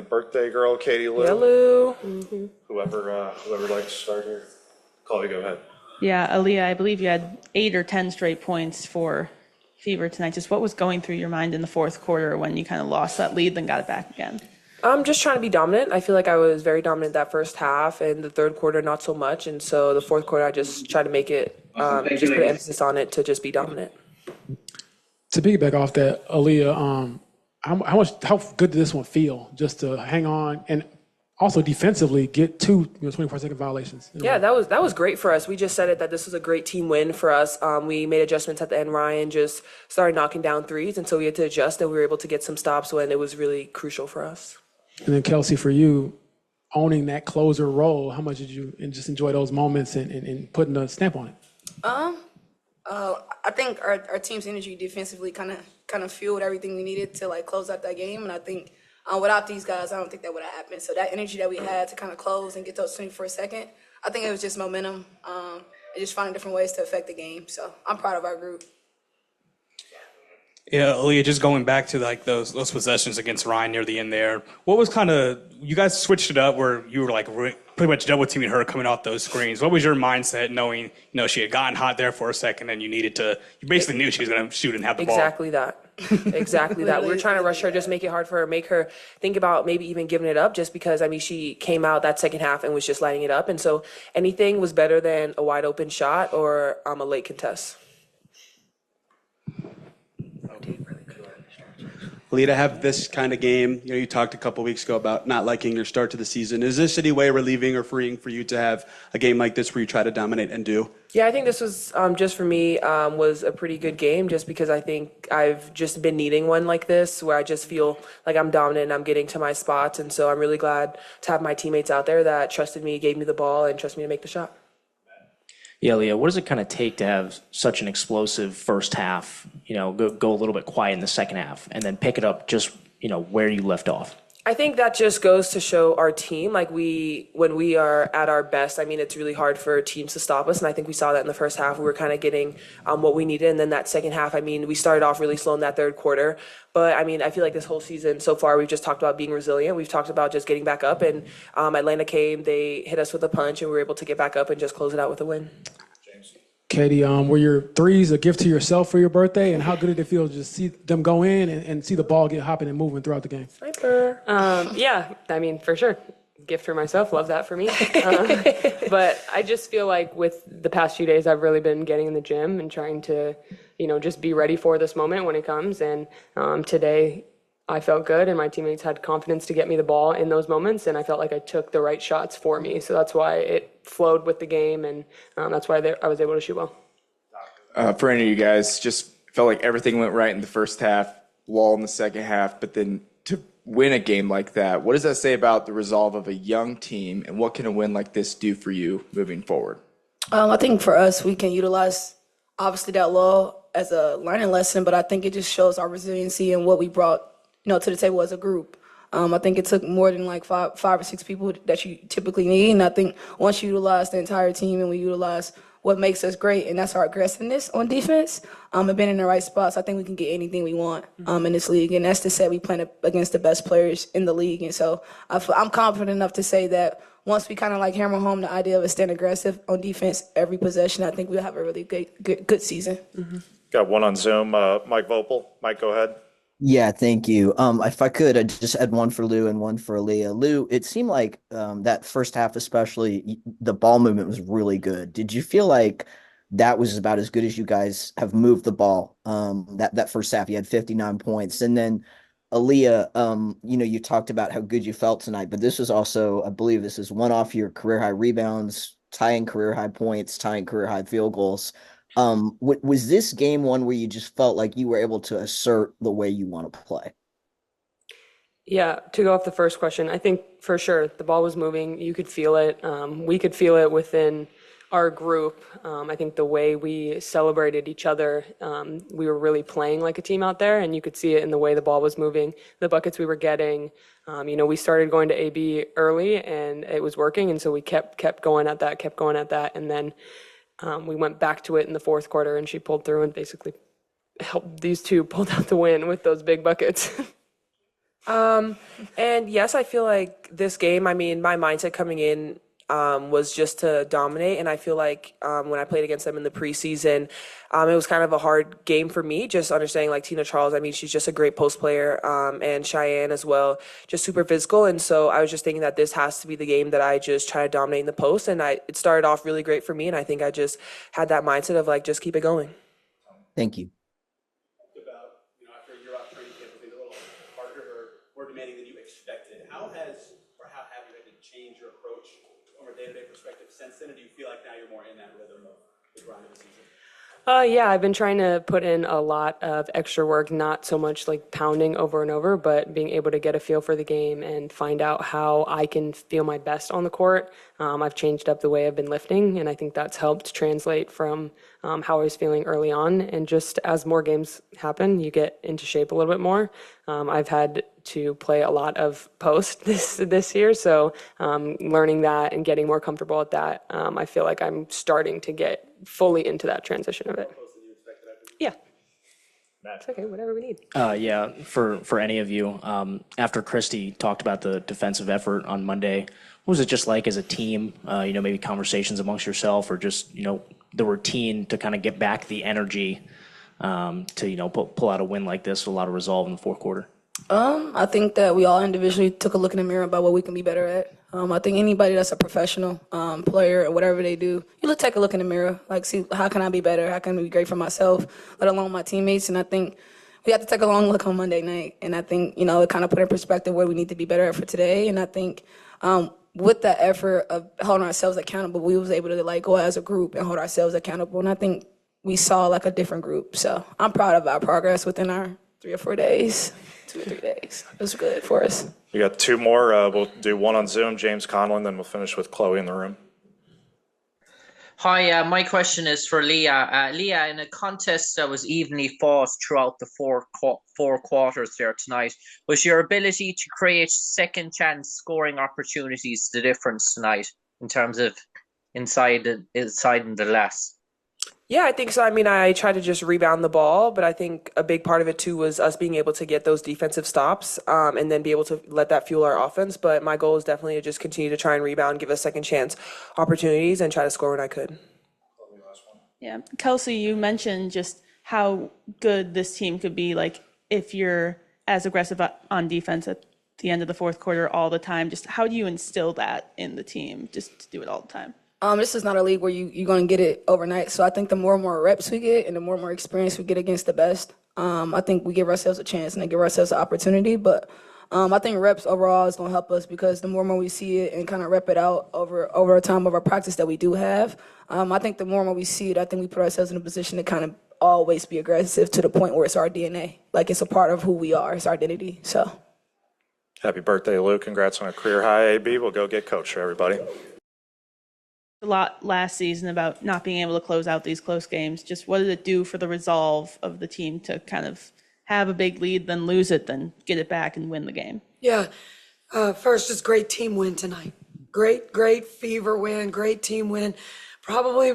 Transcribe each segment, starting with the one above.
birthday girl, Katie Lou. Hello. Whoever would like to start here. Chloe, go ahead. Yeah, Aliyah, I believe you had 8 or 10 straight points for Fever tonight. Just what was going through your mind in the fourth quarter when you kind of lost that lead, then got it back again? I'm just trying to be dominant. I feel like I was very dominant that first half, and the third quarter not so much. And so the fourth quarter, I just tried to make it, just put emphasis on it to just be dominant. To piggyback off that, Aliyah, how good did this one feel just to hang on and also defensively get two 24-second violations? Yeah, that was great for us. We just said it that this was a great team win for us. We made adjustments at the end. Ryan just started knocking down threes, and so we had to adjust, and we were able to get some stops when it was really crucial for us. And then Kelsey, for you, owning that closer role, how much did you just enjoy those moments and putting a stamp on it? I think our team's energy defensively kind of fueled everything we needed to like close out that game, and I think without these guys, I don't think that would have happened. So that energy that we had to kind of close and get those 24 seconds, I think it was just momentum and just finding different ways to affect the game. So I'm proud of our group. Yeah, Aliyah, just going back to like those possessions against Ryan near the end there, what was you guys switched it up where you were like pretty much double teaming her coming off those screens. What was your mindset knowing, she had gotten hot there for a second and you basically knew she was going to shoot and have the ball? Exactly that. Exactly that. We were trying to rush her, just make it hard for her, make her think about maybe even giving it up just because, she came out that second half and was just lighting it up. And so anything was better than a wide open shot or a late contest. Aliyah, to have this kind of game, you talked a couple weeks ago about not liking your start to the season. Is this any way relieving or freeing for you to have a game like this where you try to dominate and do? Yeah, I think this was, just for me, was a pretty good game just because I think I've just been needing one like this where I just feel like I'm dominant and I'm getting to my spots. And so I'm really glad to have my teammates out there that trusted me, gave me the ball, and trusted me to make the shot. Yeah, Leah, what does it kind of take to have such an explosive first half, go a little bit quiet in the second half, and then pick it up just, where you left off? I think that just goes to show our team, when we are at our best, it's really hard for teams to stop us. And I think we saw that in the first half. We were kind of getting what we needed. And then that second half, we started off really slow in that third quarter. But, I feel like this whole season so far, we've just talked about being resilient. We've talked about just getting back up. And Atlanta came, they hit us with a punch, and we were able to get back up and just close it out with a win. Katie, were your threes a gift to yourself for your birthday? And how good did it feel to just see them go in and see the ball get hopping and moving throughout the game? Sniper. Yeah, for sure. Gift for myself. Love that for me. But I just feel like with the past few days, I've really been getting in the gym and trying to, just be ready for this moment when it comes. And today I felt good and my teammates had confidence to get me the ball in those moments. And I felt like I took the right shots for me. So that's why it flowed with the game. And that's why I was able to shoot well. For any of you guys, just felt like everything went right in the first half, lull in the second half. But then to win a game like that, what does that say about the resolve of a young team? And what can a win like this do for you moving forward? I think for us, we can utilize obviously that lull as a learning lesson, but I think it just shows our resiliency and what we brought to the table as a group. I think it took more than like five or six people that you typically need. And I think once you utilize the entire team and we utilize what makes us great, and that's our aggressiveness on defense, and being in the right spots, I think we can get anything we want in this league. And that's to say we play against the best players in the league. And so I'm confident enough to say that once we kind of like hammer home the idea of a staying aggressive on defense every possession, I think we'll have a really good season. Mm-hmm. Got one on Zoom, Mike Vopel. Mike, go ahead. Yeah, thank you. If I could, I just had one for Lou and one for Aliyah. Lou, it seemed like that first half, especially, the ball movement was really good. Did you feel like that was about as good as you guys have moved the ball? That first half, you had 59 points. And then Aliyah, you talked about how good you felt tonight, but this was also, I believe this is one off your career high rebounds, tying career high points, tying career high field goals. Was this game one where you just felt like you were able to assert the way you want to play? Yeah, to go off the first question, I think for sure the ball was moving. You could feel it. We could feel it within our group. I think the way we celebrated each other, we were really playing like a team out there, and you could see it in the way the ball was moving, the buckets we were getting. We started going to AB early, and it was working, and so we kept going at that, and then we went back to it in the fourth quarter, and she pulled through and basically helped these two pulled out the win with those big buckets. And yes, I feel like this game, I mean, my mindset coming in was just to dominate. And I feel like when I played against them in the preseason, it was kind of a hard game for me, just understanding like Tina Charles. I mean, she's just a great post player, and Cheyenne as well, just super physical. And so I was just thinking that this has to be the game that I just try to dominate in the post. And it started off really great for me. And I think I just had that mindset of like, just keep it going. Thank you. About, after a year off training camp, it's been a little harder or more demanding than you expected. How have you had to change your approach from a day-to-day perspective since then? Or do you feel like now you're more in that rhythm of the grind of the season? Yeah, I've been trying to put in a lot of extra work, not so much like pounding over and over, but being able to get a feel for the game and find out how I can feel my best on the court. I've changed up the way I've been lifting, and I think that's helped translate from how I was feeling early on. And just as more games happen, you get into shape a little bit more. I've had to play a lot of post this year, so learning that and getting more comfortable at that, I feel like I'm starting to get fully into that transition of it. Yeah. It's okay, whatever we need. Yeah, for any of you, after Christie talked about the defensive effort on Monday, what was it just like as a team? Maybe conversations amongst yourself, or just the routine to kind of get back the energy to pull out a win like this with a lot of resolve in the fourth quarter. I think that we all individually took a look in the mirror about what we can be better at. I think anybody that's a professional player or whatever they do, you take a look in the mirror, like see how can I be better, how can I be great for myself, let alone my teammates. And I think we have to take a long look on Monday night. And I think, it kind of put in perspective where we need to be better at for today. And I think with that effort of holding ourselves accountable, we was able to go as a group and hold ourselves accountable. And I think we saw a different group. So I'm proud of our progress within our 3 or 4 days. 2 or 3 days. It was good for us. We got 2 more. We'll do one on Zoom, James Conlon, then we'll finish with Chloe in the room. Hi, my question is for Leah. Leah, in a contest that was evenly fought throughout the four quarters there tonight, was your ability to create second chance scoring opportunities the difference tonight in terms of inside and the less? Yeah, I think so. I mean, I tried to just rebound the ball, but I think a big part of it too was us being able to get those defensive stops and then be able to let that fuel our offense. But my goal is definitely to just continue to try and rebound, give us second chance opportunities, and try to score when I could. Yeah, Kelsey, you mentioned just how good this team could be, if you're as aggressive on defense at the end of the fourth quarter all the time. Just how do you instill that in the team, just to do it all the time? This is not a league where you're going to get it overnight. So I think the more and more reps we get and the more and more experience we get against the best, I think we give ourselves a chance and give ourselves an opportunity. But I think reps overall is going to help us because the more and more we see it and kind of rep it out over a time of our practice that we do have, I think the more and more we see it, I think we put ourselves in a position to kind of always be aggressive to the point where it's our DNA. It's a part of who we are. It's our identity. So. Happy birthday, Lou. Congrats on a career high, AB. We'll go get coached, everybody. A lot last season about not being able to close out these close games. Just what did it do for the resolve of the team to kind of have a big lead, then lose it, then get it back and win the game? Yeah. First, just great team win tonight. Great Fever win, great team win. Probably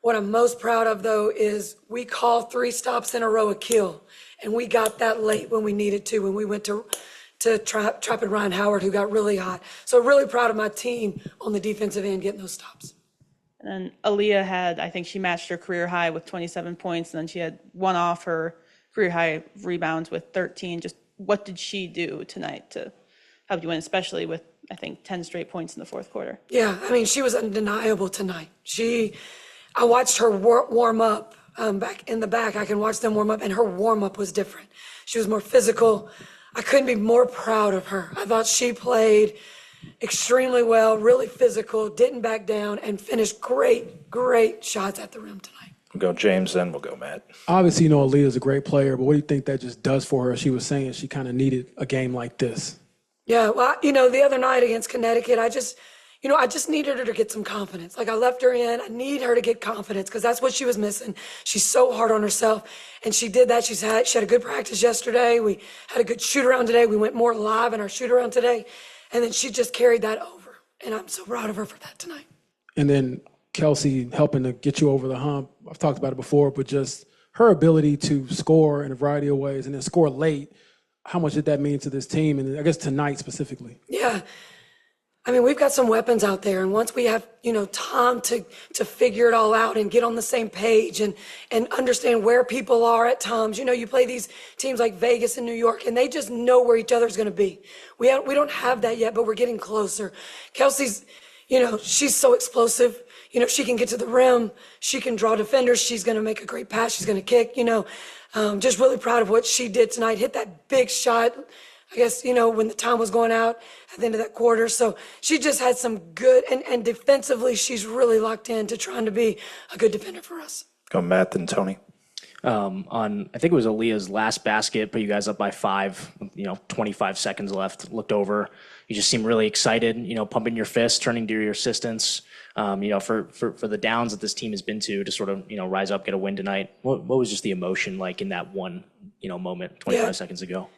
what I'm most proud of, though, is we called 3 stops in a row a kill, and we got that late when we needed to, when we went to trapping Ryan Howard, who got really hot. So really proud of my team on the defensive end getting those stops. And then Aliyah I think she matched her career high with 27 points, and then she had one off her career high rebounds with 13. Just what did she do tonight to help you win, especially with, I think, 10 straight points in the fourth quarter? Yeah, I mean, she was undeniable tonight. I watched her warm up back in the back. I can watch them warm up, and her warm up was different. She was more physical. I couldn't be more proud of her. I thought she played extremely well, really physical, didn't back down, and finished great shots at the rim tonight. We'll go James, then we'll go Matt. Obviously, Aliyah's a great player, but what do you think that just does for her? She was saying she kind of needed a game like this. Yeah, well, the other night against Connecticut, I just needed her to get some confidence. I left her in. I need her to get confidence because that's what she was missing. She's so hard on herself, and she did that. She had a good practice yesterday. We had a good shoot-around today. We went more live in our shoot-around today, and then she just carried that over, and I'm so proud of her for that tonight. And then Kelsey helping to get you over the hump. I've talked about it before, but just her ability to score in a variety of ways and then score late. how much did that mean to this team, and I guess tonight specifically? Yeah. I mean, we've got some weapons out there, and once we have, time to figure it all out and get on the same page and understand where people are at times. You play these teams like Vegas and New York, and they just know where each other's going to be. We don't have that yet, but we're getting closer. Kelsey's, she's so explosive. She can get to the rim. She can draw defenders. She's going to make a great pass. She's going to kick, just really proud of what she did tonight. Hit that big shot, I guess, when the time was going out at the end of that quarter. So she just had some good, and defensively, she's really locked in to trying to be a good defender for us. Go Matt and Tony. On, I think it was Aliyah's last basket, put you guys up by 5, 25 seconds left, looked over. You just seemed really excited, pumping your fists, turning to your assistants, for the downs that this team has been to sort of, rise up, get a win tonight. What was just the emotion like in that one, moment 25 seconds ago?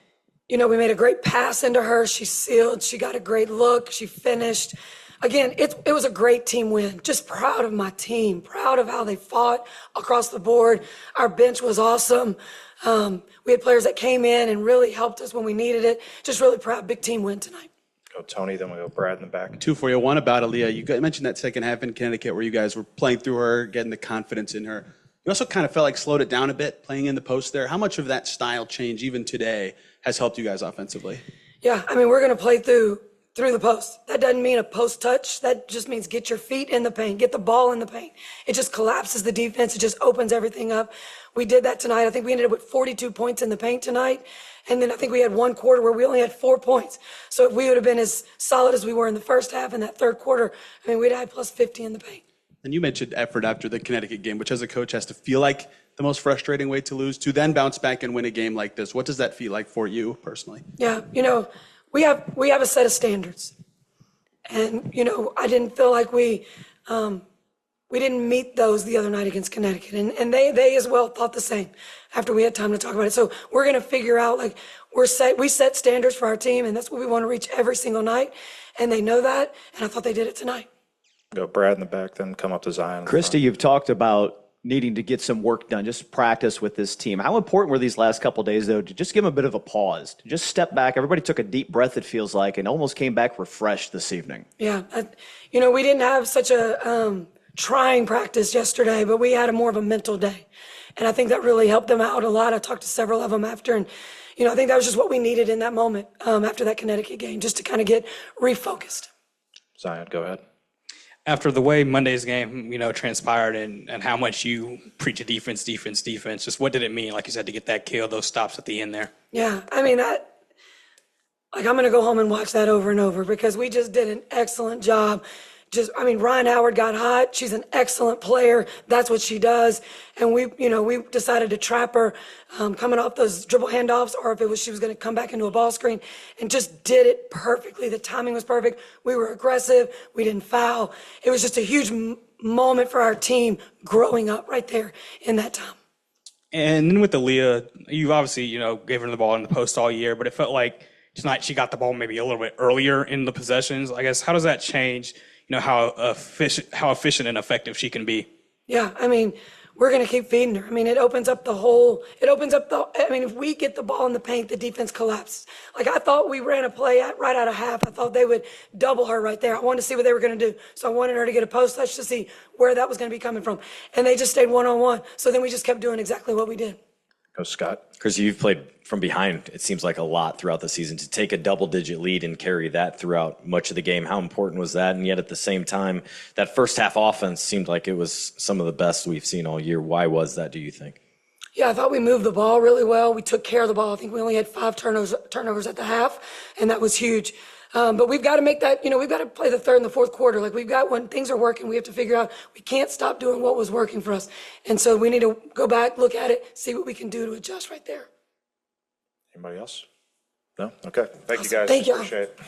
We made a great pass into her. She sealed. She got a great look. She finished. Again, it was a great team win. Just proud of my team. Proud of how they fought across the board. Our bench was awesome. We had players that came in and really helped us when we needed it. Just really proud. Big team win tonight. Go Tony, then we go Brad in the back. 2 for you. One about Aliyah. You mentioned that second half in Connecticut where you guys were playing through her, getting the confidence in her. You also kind of felt like slowed it down a bit, playing in the post there. How much of that style change, even today, has helped you guys offensively? Yeah, I mean, we're going to play through the post. That doesn't mean a post touch. That just means get your feet in the paint, get the ball in the paint. It just collapses the defense. It just opens everything up. We did that tonight. I think we ended up with 42 points in the paint tonight. And then I think we had one quarter where we only had 4 points. So if we would have been as solid as we were in the first half in that third quarter, I mean, we'd have had plus 50 in the paint. And you mentioned effort after the Connecticut game, which as a coach has to feel like the most frustrating way to lose, to then bounce back and win a game like this. What does that feel like for you personally? Yeah, we have a set of standards. And, I didn't feel like we didn't meet those the other night against Connecticut. And they as well thought the same after we had time to talk about it. So we're going to figure out, we set standards for our team, and that's what we want to reach every single night. And they know that, and I thought they did it tonight. Go Brad in the back, then come up to Zion. Christie, you've talked about needing to get some work done, just practice with this team. How important were these last couple of days, though, to just give them a bit of a pause, to just step back? Everybody took a deep breath, it feels like, and almost came back refreshed this evening. Yeah, we didn't have such a trying practice yesterday, but we had more of a mental day. And I think that really helped them out a lot. I talked to several of them after, and, I think that was just what we needed in that moment after that Connecticut game, just to kind of get refocused. Zion, go ahead. After the way Monday's game, transpired and how much you preach a defense, just what did it mean, like you said, to get that kill, those stops at the end there? Yeah, I mean, I'm going to go home and watch that over and over because we just did an excellent job. Ryan Howard got hot. She's an excellent player. That's what she does. And we decided to trap her coming off those dribble handoffs, or if she was going to come back into a ball screen, and just did it perfectly. The timing was perfect. We were aggressive. We didn't foul. It was just a huge moment for our team growing up right there in that time. And then with Aliyah, you obviously, gave her the ball in the post all year, but it felt like tonight she got the ball maybe a little bit earlier in the possessions. I guess, how does that change how efficient and effective she can be? Yeah, we're going to keep feeding her. If we get the ball in the paint, the defense collapses. I thought we ran a play right out of half. I thought they would double her right there. I wanted to see what they were going to do. So I wanted her to get a post touch to see where that was going to be coming from. And they just stayed one-on-one. So then we just kept doing exactly what we did. Go Scott. Chris, you've played from behind, it seems like, a lot throughout the season. To take a double-digit lead and carry that throughout much of the game, how important was that? And yet at the same time, that first half offense seemed like it was some of the best we've seen all year. Why was that, do you think? Yeah, I thought we moved the ball really well. We took care of the ball. I think we only had 5 turnovers at the half, and that was huge. But we've got to make that, we've got to play the third and the fourth quarter. When things are working, we have to figure out we can't stop doing what was working for us. And so we need to go back, look at it, see what we can do to adjust right there. Anybody else? No? Okay. Thank you, guys. Thank you. Appreciate it.